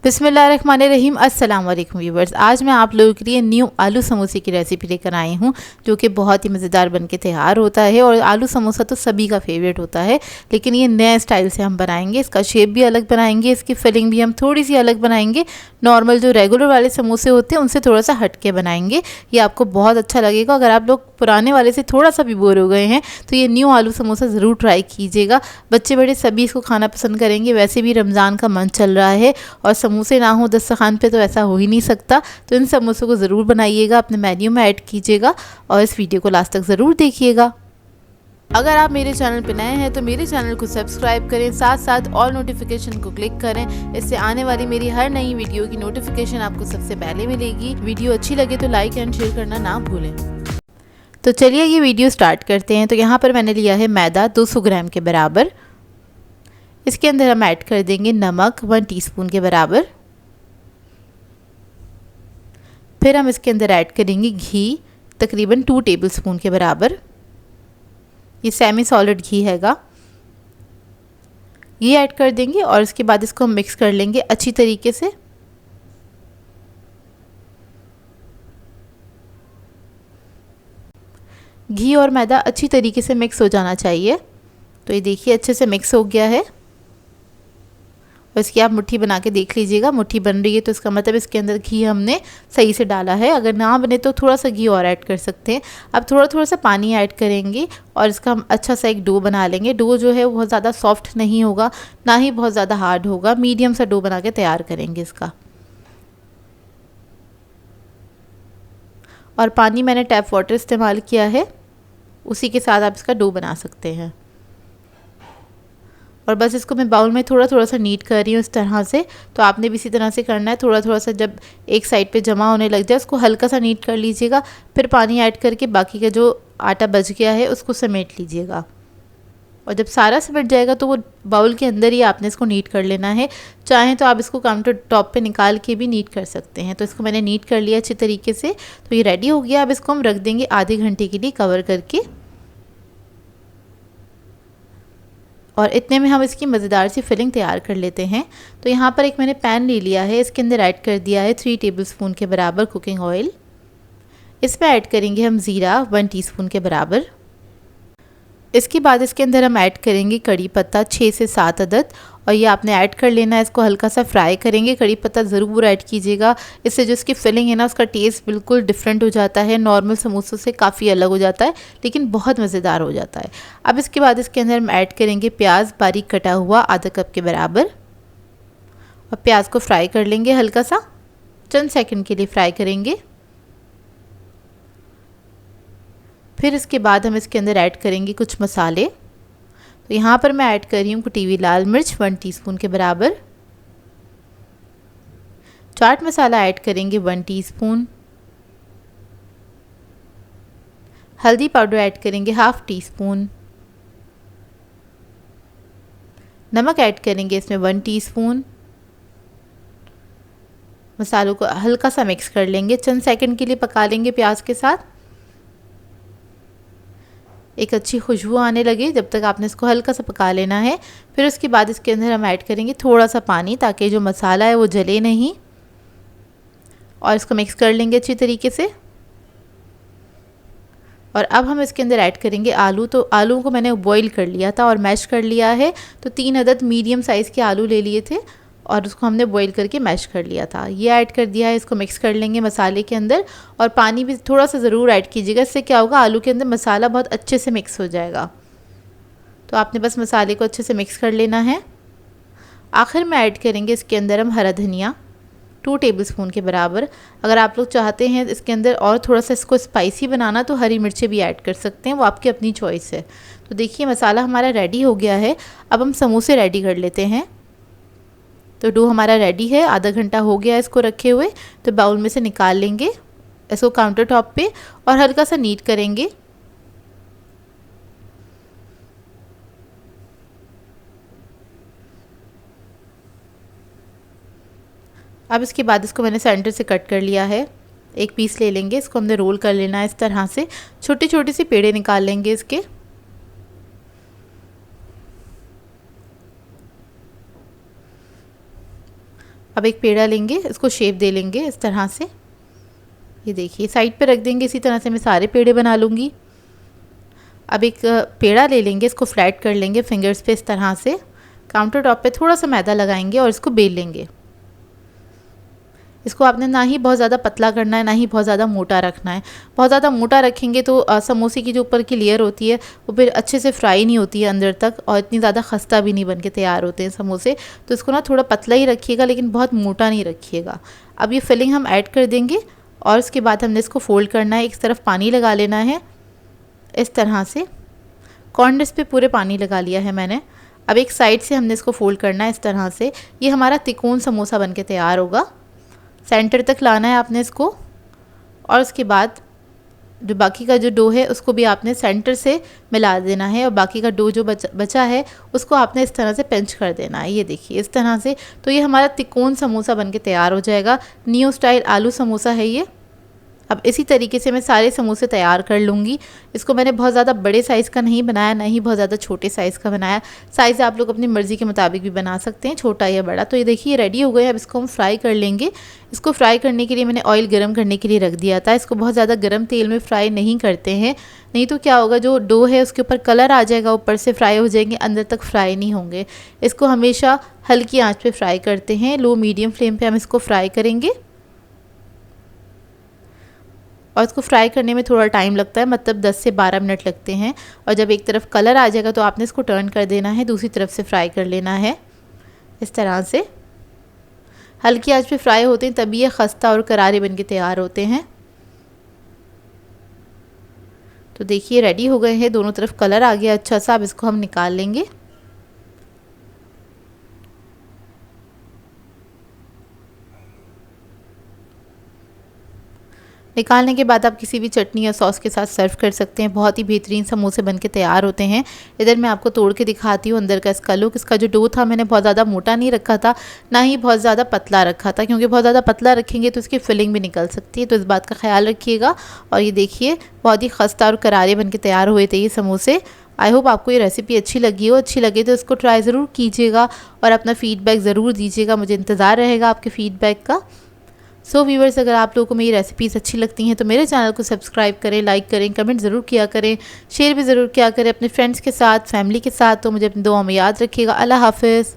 बिस्मिल्लाहिर्रहमानिर्रहीम। अस्सलाम वालेकुम व्यूवर्स। आज मैं आप लोगों के लिए न्यू आलू समोसे की रेसिपी लेकर आई हूँ, जो कि बहुत ही मज़ेदार बनके तैयार होता है। और आलू समोसा तो सभी का फेवरेट होता है, लेकिन ये नए स्टाइल से हम बनाएंगे। इसका शेप भी अलग बनाएंगे, इसकी फिलिंग भी हम थोड़ी सी अलग बनाएंगे। नॉर्मल जो रेगुलर वाले समोसे होते हैं उनसे थोड़ा सा हट के बनाएंगे। ये आपको बहुत अच्छा लगेगा। अगर आप लोग पुराने वाले से थोड़ा सा भी बोर हो गए हैं तो ये न्यू आलू समोसा ज़रूर ट्राई कीजिएगा। बच्चे बड़े सभी इसको खाना पसंद करेंगे। वैसे भी रमज़ान का मंथ चल रहा है और समोसे ना हो दस्तरखान पे तो ऐसा हो ही नहीं सकता। तो इन समोसों को ज़रूर बनाइएगा, अपने मेन्यू में ऐड कीजिएगा और इस वीडियो को लास्ट तक ज़रूर देखिएगा। अगर आप मेरे चैनल पर नए हैं तो मेरे चैनल को सब्सक्राइब करें, साथ साथ ऑल नोटिफिकेशन को क्लिक करें। इससे आने वाली मेरी हर नई वीडियो की नोटिफिकेशन आपको सबसे पहले मिलेगी। वीडियो अच्छी लगे तो लाइक एंड शेयर करना ना भूलें। तो चलिए ये वीडियो स्टार्ट करते हैं। तो यहाँ पर मैंने लिया है मैदा 200 ग्राम के बराबर। इसके अंदर हम ऐड कर देंगे नमक 1 टीस्पून के बराबर। फिर हम इसके अंदर ऐड करेंगे घी तकरीबन 2 टेबलस्पून के बराबर। ये सेमी सॉलिड घी हैगा, ये ऐड कर देंगे और इसके बाद इसको हम मिक्स कर लेंगे अच्छी तरीके से। घी और मैदा अच्छी तरीके से मिक्स हो जाना चाहिए। तो ये देखिए अच्छे से मिक्स हो गया है। और इसकी आप मुट्ठी बना के देख लीजिएगा। मुट्ठी बन रही है तो इसका मतलब इसके अंदर घी हमने सही से डाला है। अगर ना बने तो थोड़ा सा घी और ऐड कर सकते हैं। अब थोड़ा थोड़ा सा पानी ऐड करेंगे और इसका हम अच्छा सा एक डो बना लेंगे। डो जो है बहुत ज़्यादा सॉफ्ट नहीं होगा, ना ही बहुत ज़्यादा हार्ड होगा। मीडियम सा डो बना के तैयार करेंगे इसका। और पानी मैंने टैप वाटर इस्तेमाल किया है, उसी के साथ आप इसका डो बना सकते हैं। और बस इसको मैं बाउल में थोड़ा थोड़ा सा नीट कर रही हूँ इस तरह से। तो आपने भी इसी तरह से करना है। थोड़ा थोड़ा सा जब एक साइड पे जमा होने लग जाए उसको हल्का सा नीट कर लीजिएगा। फिर पानी ऐड करके बाकी का जो आटा बच गया है उसको समेट लीजिएगा। और जब सारा समेट जाएगा तो वो बाउल के अंदर ही आपने इसको नीट कर लेना है। चाहें तो आप इसको काउंटर टॉप पे निकाल के भी नीट कर सकते हैं। तो इसको मैंने नीट कर लिया अच्छी तरीके से। तो ये रेडी हो गया। अब इसको हम रख देंगे आधे घंटे के लिए कवर करके। और इतने में हम इसकी मज़ेदार सी फिलिंग तैयार कर लेते हैं। तो यहाँ पर एक मैंने पैन ले लिया है, इसके अंदर ऐड कर दिया है 3 टेबलस्पून के बराबर कुकिंग ऑयल। इसमें ऐड करेंगे हम ज़ीरा 1 टीस्पून के बराबर। इसके बाद इसके अंदर हम ऐड करेंगे कड़ी पत्ता 6 से 7 अदद। और ये आपने ऐड कर लेना है। इसको हल्का सा फ्राई करेंगे। कड़ी पत्ता ज़रूर ऐड कीजिएगा, इससे जो इसकी फिलिंग है ना उसका टेस्ट बिल्कुल डिफरेंट हो जाता है। नॉर्मल समोसों से काफ़ी अलग हो जाता है, लेकिन बहुत मज़ेदार हो जाता है। अब इसके बाद इसके अंदर हम ऐड करेंगे प्याज बारीक कटा हुआ आधा कप के बराबर। और प्याज को फ्राई कर लेंगे हल्का सा, चंद सेकंड के लिए फ्राई करेंगे। फिर इसके बाद हम इसके अंदर ऐड करेंगे कुछ मसाले। तो यहाँ पर मैं ऐड कर रही हूँ कुटी हुई लाल मिर्च 1 टीस्पून के बराबर। चाट मसाला ऐड करेंगे 1 टीस्पून। हल्दी पाउडर ऐड करेंगे 1/2 टीस्पून। नमक ऐड करेंगे इसमें 1 टीस्पून। मसालों को हल्का सा मिक्स कर लेंगे, चंद सेकंड के लिए पका लेंगे प्याज के साथ। एक अच्छी खुशबू आने लगे जब तक आपने इसको हल्का सा पका लेना है। फिर उसके बाद इसके अंदर हम ऐड करेंगे थोड़ा सा पानी, ताकि जो मसाला है वो जले नहीं। और इसको मिक्स कर लेंगे अच्छी तरीके से। और अब हम इसके अंदर ऐड करेंगे आलू। तो आलू को मैंने बॉईल कर लिया था और मैश कर लिया है। तो 3 अदद मीडियम साइज़ के आलू ले लिए थे और उसको हमने बॉईल करके मैश कर लिया था। ये ऐड कर दिया है। इसको मिक्स कर लेंगे मसाले के अंदर। और पानी भी थोड़ा सा ज़रूर ऐड कीजिएगा, इससे क्या होगा आलू के अंदर मसाला बहुत अच्छे से मिक्स हो जाएगा। तो आपने बस मसाले को अच्छे से मिक्स कर लेना है। आखिर में ऐड करेंगे इसके अंदर हम हरा धनिया 2 टेबलस्पून के बराबर। अगर आप लोग चाहते हैं इसके अंदर और थोड़ा सा इसको स्पाइसी बनाना तो हरी मिर्चें भी ऐड कर सकते हैं, वो आपकी अपनी चॉइस है। तो देखिए मसाला हमारा रेडी हो गया है। अब हम समोसे रेडी कर लेते हैं। तो डो हमारा रेडी है, आधा घंटा हो गया इसको रखे हुए। तो बाउल में से निकाल लेंगे इसको काउंटर टॉप पे और हल्का सा नीट करेंगे। अब इसके बाद इसको मैंने सेंटर से कट कर लिया है। एक पीस ले लेंगे, इसको हमने रोल कर लेना है इस तरह से। छोटी छोटी सी पेड़े निकाल लेंगे इसके। अब एक पेड़ा लेंगे, इसको शेप दे लेंगे इस तरह से। ये देखिए साइड पे रख देंगे। इसी तरह से मैं सारे पेड़े बना लूँगी। अब एक पेड़ा ले लेंगे, इसको फ्लैट कर लेंगे फिंगर्स पे इस तरह से। काउंटर टॉप पे थोड़ा सा मैदा लगाएंगे और इसको बेल लेंगे। इसको आपने ना ही बहुत ज़्यादा पतला करना है, ना ही बहुत ज़्यादा मोटा रखना है। बहुत ज़्यादा मोटा रखेंगे तो समोसे की जो ऊपर की लेयर होती है वो फिर अच्छे से फ्राई नहीं होती है अंदर तक, और इतनी ज़्यादा खस्ता भी नहीं बन के तैयार होते हैं समोसे। तो इसको ना थोड़ा पतला ही रखिएगा, लेकिन बहुत मोटा नहीं रखिएगा। अब ये फिलिंग हम ऐड कर देंगे और उसके बाद हमने इसको फोल्ड करना है। एक तरफ पानी लगा लेना है इस तरह से। कॉर्नर्स पे पूरे पानी लगा लिया है मैंने। अब एक साइड से हमने इसको फोल्ड करना है इस तरह से। ये हमारा तिकोन समोसा बन के तैयार होगा। सेंटर तक लाना है आपने इसको, और उसके बाद जो बाकी का जो डो है उसको भी आपने सेंटर से मिला देना है, और बाकी का डो जो बचा है उसको आपने इस तरह से पिंच कर देना है। ये देखिए इस तरह से। तो ये हमारा तिकोन समोसा बन के तैयार हो जाएगा। न्यू स्टाइल आलू समोसा है ये। अब इसी तरीके से मैं सारे समोसे तैयार कर लूँगी। इसको मैंने बहुत ज़्यादा बड़े साइज़ का नहीं बनाया, ना ही बहुत ज़्यादा छोटे साइज़ का बनाया। साइज़ आप लोग अपनी मर्ज़ी के मुताबिक भी बना सकते हैं, छोटा या बड़ा। तो ये देखिए रेडी हो गए। अब इसको हम फ्राई कर लेंगे। इसको फ्राई करने के लिए मैंने ऑयल गर्म करने के लिए रख दिया था। इसको बहुत ज़्यादा गर्म तेल में फ्राई नहीं करते हैं, नहीं तो क्या होगा, जो डो है उसके ऊपर कलर आ जाएगा, ऊपर से फ्राई हो जाएंगे, अंदर तक फ्राई नहीं होंगे। इसको हमेशा हल्की आँच पर फ्राई करते हैं। लो मीडियम फ्लेम पर हम इसको फ्राई करेंगे, और इसको फ्राई करने में थोड़ा टाइम लगता है, मतलब 10 से 12 मिनट लगते हैं। और जब एक तरफ कलर आ जाएगा तो आपने इसको टर्न कर देना है, दूसरी तरफ से फ्राई कर लेना है इस तरह से। हल्की आंच पे फ्राई होते हैं तभी ये खस्ता और करारे बन के तैयार होते हैं। तो देखिए रेडी हो गए हैं, दोनों तरफ कलर आ गया अच्छा सा। अब इसको हम निकाल लेंगे। निकालने के बाद आप किसी भी चटनी या सॉस के साथ सर्व कर सकते हैं। बहुत ही बेहतरीन समोसे बनके तैयार होते हैं। इधर मैं आपको तोड़ के दिखाती हूँ अंदर का इसका लुक। इसका जो डो था मैंने बहुत ज़्यादा मोटा नहीं रखा था, ना ही बहुत ज़्यादा पतला रखा था, क्योंकि बहुत ज़्यादा पतला रखेंगे तो इसकी फिलिंग भी निकल सकती है। तो इस बात का ख्याल रखिएगा। और ये देखिए बहुत ही खस्ता और करारे बन के तैयार हुए थे ये समोसे। आई होप आपको ये रेसिपी अच्छी लगी हो। अच्छी लगे तो इसको ट्राई ज़रूर कीजिएगा और अपना फ़ीडबैक ज़रूर दीजिएगा। मुझे इंतज़ार रहेगा आपके फ़ीडबैक का। सो व्यूवर्स, अगर आप लोगों को मेरी रेसिपीज़ अच्छी लगती हैं तो मेरे चैनल को सब्सक्राइब करें, लाइक करें, कमेंट ज़रूर किया करें, शेयर भी ज़रूर किया करें अपने फ्रेंड्स के साथ, फैमिली के साथ। तो मुझे अपनी दुआ में याद रखिएगा। अल्लाह हाफ़िज़।